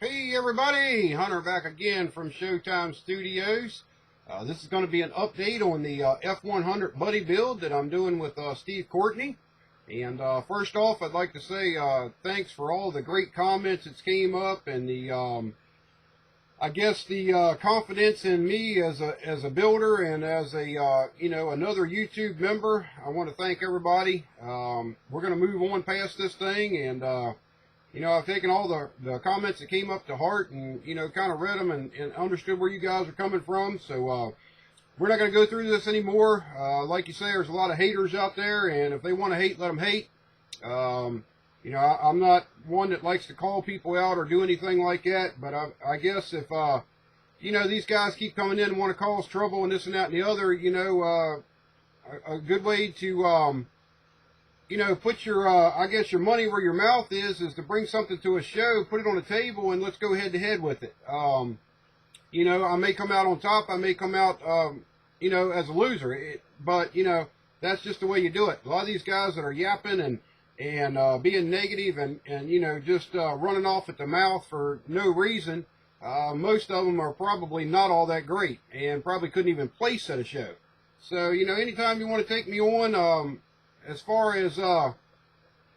Hey everybody, Hunter back again from Showtime Studios. This is going to be an update on the F-100 buddy build that I'm doing with Steve Courtney. And first off, I'd like to say thanks for all the great comments that came up and the I guess the confidence in me as a builder and as a another YouTube member. I want to thank everybody. We're going to move on past this thing, and I've taken all the comments that came up to heart, and kind of read them and understood where you guys are coming from. So we're not going to go through this anymore. Like you say, there's a lot of haters out there, and if they want to hate, let them hate. I'm not one that likes to call people out or do anything like that, but I guess if, these guys keep coming in and want to cause trouble and this and that and the other, a good way to, put your, I guess your money where your mouth is to bring something to a show, put it on the table, and let's go head to head with it. I may come out on top, I may come out, as a loser, but, that's just the way you do it. A lot of these guys that are yapping and being negative and just running off at the mouth for no reason, most of them are probably not all that great and probably couldn't even place at a show. So, anytime you want to take me on, as far as,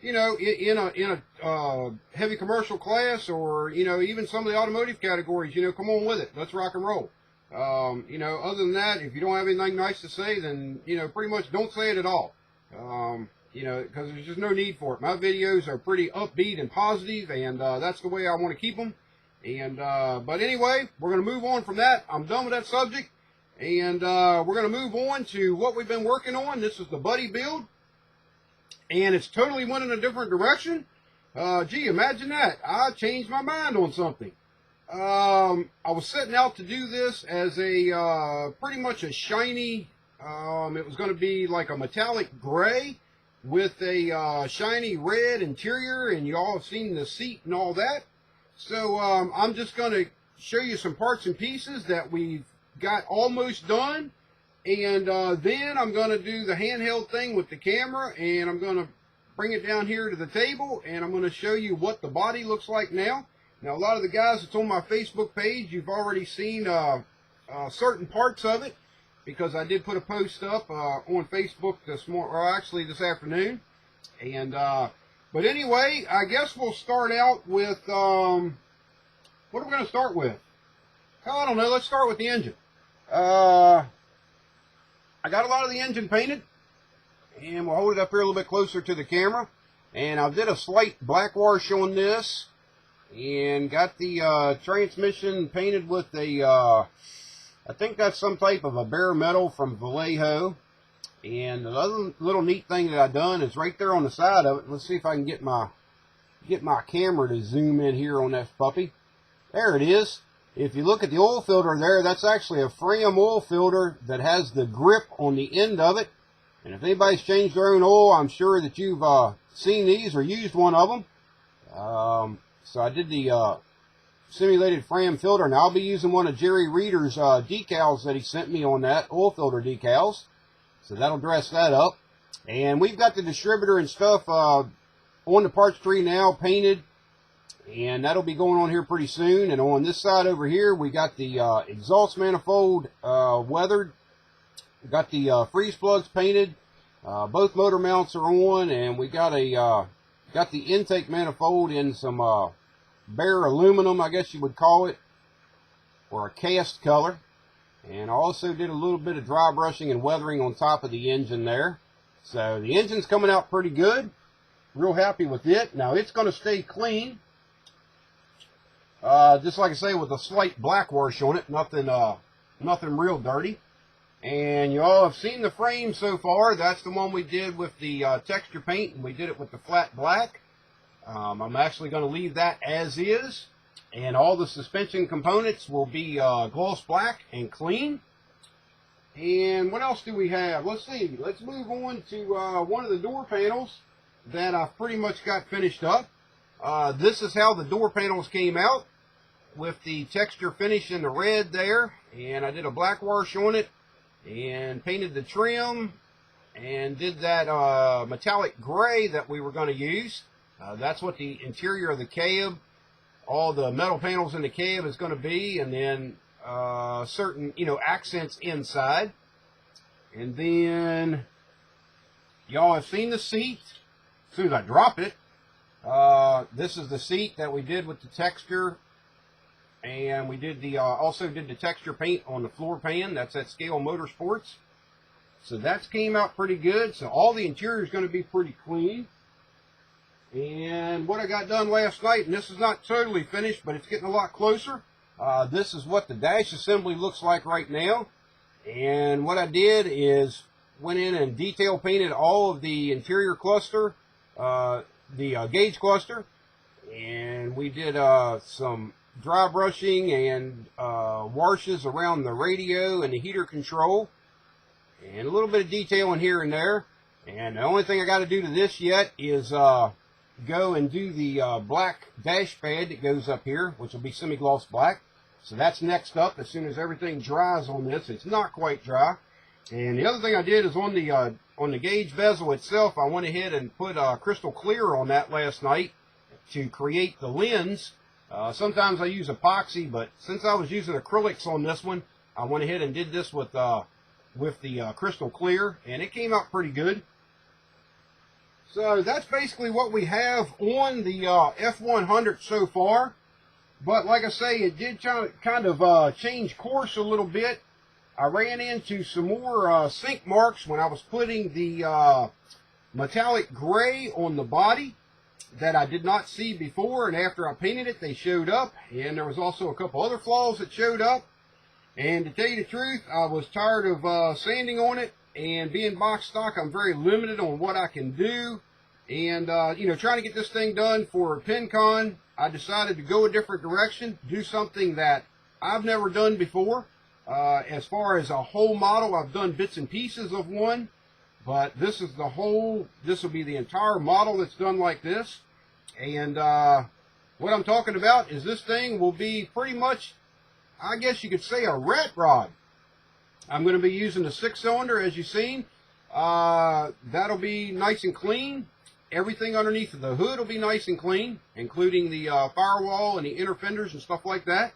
in a heavy commercial class or, even some of the automotive categories, come on with it. Let's rock and roll. Other than that, if you don't have anything nice to say, then, pretty much don't say it at all. Because there's just no need for it. My videos are pretty upbeat and positive, and that's the way I want to keep them. And but anyway, we're going to move on from that. I'm done with that subject, and we're going to move on to what we've been working on. This is the buddy build, and it's totally went in a different direction. Gee, imagine that. I changed my mind on something. I was setting out to do this as a pretty much a shiny, it was going to be like a metallic gray with a shiny red interior, and you all have seen the seat and all that. So I'm just going to show you some parts and pieces that we've got almost done, and then I'm going to do the handheld thing with the camera, and I'm going to bring it down here to the table, and I'm going to show you what the body looks like now. Now, a lot of the guys that's on my Facebook page, you've already seen certain parts of it, because I did put a post up on Facebook this morning, or actually this afternoon. And but anyway, I guess we'll start out with what are we going to start with? Hell, I don't know. Let's start with the engine. I got a lot of the engine painted, and we'll hold it up here a little bit closer to the camera. And I did a slight black wash on this, and got the transmission painted with a I think that's some type of a bare metal from Vallejo. And the other little neat thing that I've done is right there on the side of it. Let's see if I can get my camera to zoom in here on that puppy. There it is. If you look at the oil filter there, that's actually a Fram oil filter that has the grip on the end of it. And if anybody's changed their own oil, I'm sure that you've seen these or used one of them. So I did the simulated Fram filter, and I'll be using one of Jerry Reeder's decals that he sent me on that, oil filter decals. So that'll dress that up. And we've got the distributor and stuff on the parts tree now painted, and that'll be going on here pretty soon. And on this side over here, we got the exhaust manifold weathered. We got the freeze plugs painted. Both motor mounts are on, and we got the intake manifold in some bare aluminum, I guess you would call it, or a cast color. And I also did a little bit of dry brushing and weathering on top of the engine there. So the engine's coming out pretty good. Real happy with it. Now it's going to stay clean, just like I say, with a slight black wash on it. Nothing real dirty. And you all have seen the frame so far. That's the one we did with the texture paint, and we did it with the flat black. I'm actually going to leave that as is, and all the suspension components will be gloss black and clean. And what else do we have? Let's see. Let's move on to one of the door panels that I've pretty much got finished up. This is how the door panels came out, with the texture finish in the red there, and I did a black wash on it and painted the trim and did that metallic gray that we were going to use. That's what the interior of the cab all the metal panels in the cab is going to be, and then certain, accents inside. And then y'all have seen the seat. As soon as I drop it, this is the seat that we did with the texture, and we did the also did the texture paint on the floor pan. That's at Scale Motorsports. So that came out pretty good. So all the interior is going to be pretty clean. And what I got done last night, and this is not totally finished, but it's getting a lot closer. This is what the dash assembly looks like right now. And what I did is went in and detail painted all of the interior cluster, the gauge cluster, and we did some dry brushing and washes around the radio and the heater control, and a little bit of detailing here and there. And the only thing I got to do to this yet is go and do the black dash pad that goes up here, which will be semi-gloss black. So that's next up as soon as everything dries on this. It's not quite dry. And the other thing I did is on the gauge bezel itself, I went ahead and put crystal clear on that last night to create the lens. Sometimes I use epoxy, but since I was using acrylics on this one, I went ahead and did this with the crystal clear, and it came out pretty good. So that's basically what we have on the F-100 so far. But like I say, it did kind of change course a little bit. I ran into some more sink marks when I was putting the metallic gray on the body that I did not see before, and after I painted it, they showed up. And there was also a couple other flaws that showed up. And to tell you the truth, I was tired of sanding on it, and being box stock, I'm very limited on what I can do. And, trying to get this thing done for PinCon, I decided to go a different direction, do something that I've never done before. As far as a whole model, I've done bits and pieces of one, but this will be the entire model that's done like this. And what I'm talking about is this thing will be pretty much, I guess you could say, a rat rod. I'm going to be using the 6-cylinder, as you've seen. That'll be nice and clean. Everything underneath of the hood will be nice and clean, including the firewall and the inner fenders and stuff like that.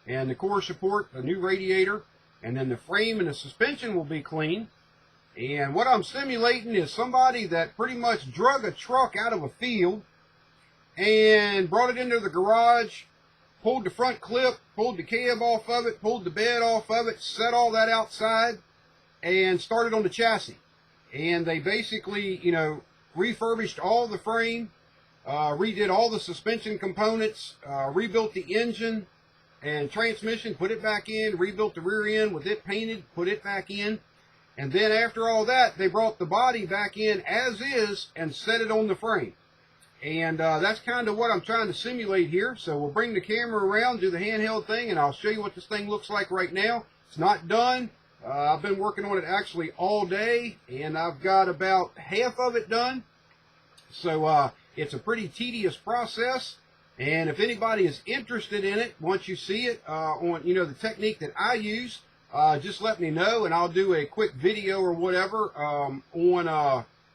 And the core support, the new radiator, and then the frame and the suspension will be clean. And what I'm simulating is somebody that pretty much drug a truck out of a field and brought it into the garage, pulled the front clip, pulled the cab off of it, pulled the bed off of it, set all that outside, and started on the chassis. And they basically, refurbished all the frame, redid all the suspension components, rebuilt the engine and transmission, put it back in, rebuilt the rear end with it painted, put it back in. And then after all that, they brought the body back in as is and set it on the frame. And that's kind of what I'm trying to simulate here. So we'll bring the camera around, do the handheld thing, and I'll show you what this thing looks like right now. It's not done. I've been working on it actually all day, and I've got about half of it done. So it's a pretty tedious process. And if anybody is interested in it, once you see it on, the technique that I use, just let me know, and I'll do a quick video or whatever on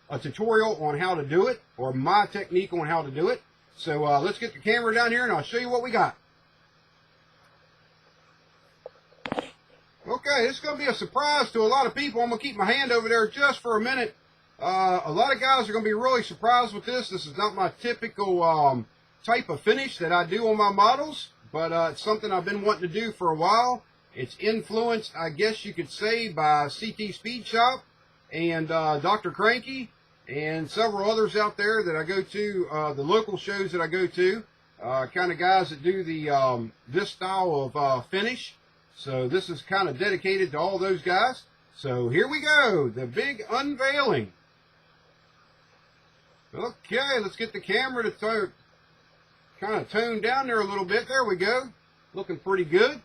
a tutorial on how to do it, or my technique on how to do it. So let's get the camera down here, and I'll show you what we got. Okay, this is going to be a surprise to a lot of people. I'm going to keep my hand over there just for a minute. A lot of guys are going to be really surprised with this. This is not my typical type of finish that I do on my models, but it's something I've been wanting to do for a while. It's influenced, I guess you could say, by CT Speed Shop and Dr. Cranky and several others out there that I go to, the local shows that I go to, kind of guys that do the this style of finish. So this is kind of dedicated to all those guys. So here we go, the big unveiling. Okay, let's get the camera to kind of tone down there a little bit. There we go. Looking pretty good.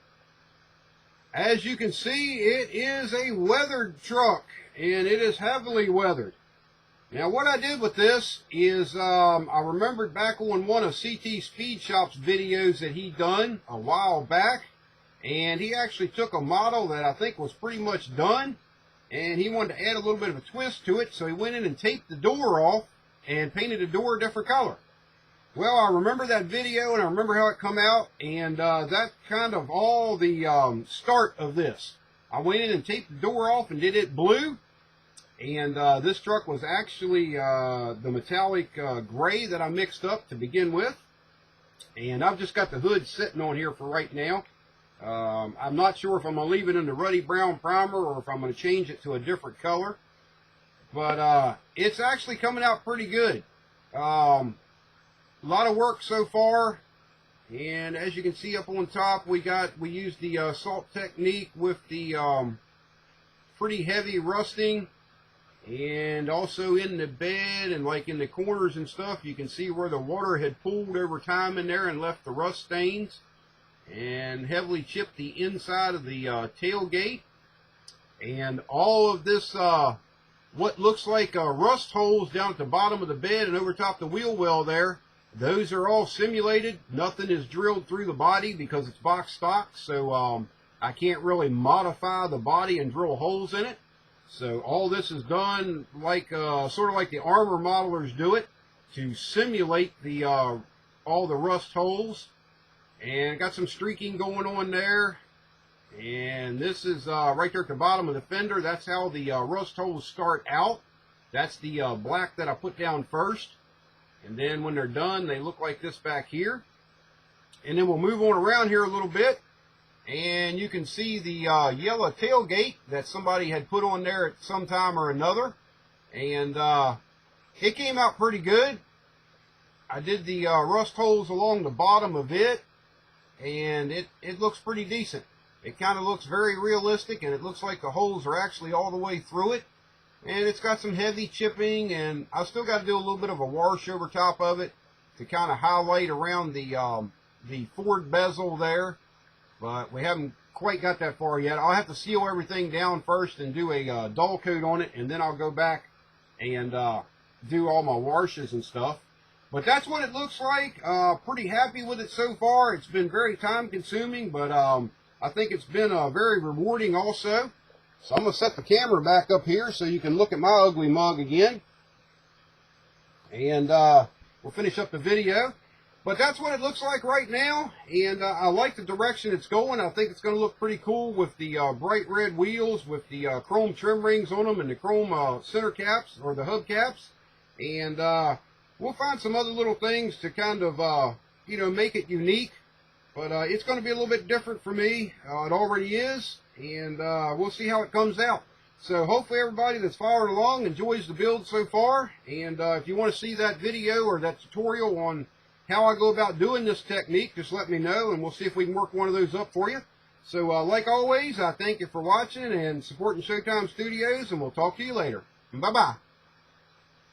As you can see, it is a weathered truck, and it is heavily weathered. Now, what I did with this is I remembered back on one of CT Speed Shop's videos that he done a while back, and he actually took a model that I think was pretty much done, and he wanted to add a little bit of a twist to it, so he went in and taped the door off and painted the door a different color. Well, I remember that video, and I remember how it come out, and that's kind of all the start of this. I went in and taped the door off and did it blue, and this truck was actually the metallic gray that I mixed up to begin with, and I've just got the hood sitting on here for right now. I'm not sure if I'm going to leave it in the ruddy brown primer or if I'm going to change it to a different color, but it's actually coming out pretty good. A lot of work so far, and as you can see up on top, we used the salt technique with the pretty heavy rusting, and also in the bed and like in the corners and stuff, you can see where the water had pooled over time in there and left the rust stains, and heavily chipped the inside of the tailgate, and all of this what looks like rust holes down at the bottom of the bed and over top the wheel well there. Those are all simulated. Nothing is drilled through the body because it's box stock, so I can't really modify the body and drill holes in it. So all this is done like sort of like the armor modelers do it, to simulate the all the rust holes. And got some streaking going on there. And this is right there at the bottom of the fender. That's how the rust holes start out. That's the black that I put down first. And then when they're done, they look like this back here. And then we'll move on around here a little bit, and you can see the yellow tailgate that somebody had put on there at some time or another. And it came out pretty good. I did the rust holes along the bottom of it, and it looks pretty decent. It kind of looks very realistic, and it looks like the holes are actually all the way through it. And it's got some heavy chipping, and I still got to do a little bit of a wash over top of it to kind of highlight around the Ford bezel there. But we haven't quite got that far yet. I'll have to seal everything down first and do a dull coat on it, and then I'll go back and do all my washes and stuff. But that's what it looks like. Pretty happy with it so far. It's been very time consuming, but I think it's been very rewarding also. So I'm going to set the camera back up here so you can look at my ugly mug again. And we'll finish up the video. But that's what it looks like right now. And I like the direction it's going. I think it's going to look pretty cool with the bright red wheels, with the chrome trim rings on them, and the chrome center caps, or the hub caps. And we'll find some other little things to kind of, you know, make it unique. But it's going to be a little bit different for me. It already is. And we'll see how it comes out. So hopefully everybody that's following along enjoys the build so far. And if you want to see that video or that tutorial on how I go about doing this technique, just let me know, and we'll see if we can work one of those up for you. So like always, I thank you for watching and supporting Showtime Studios, and we'll talk to you later. Bye-bye.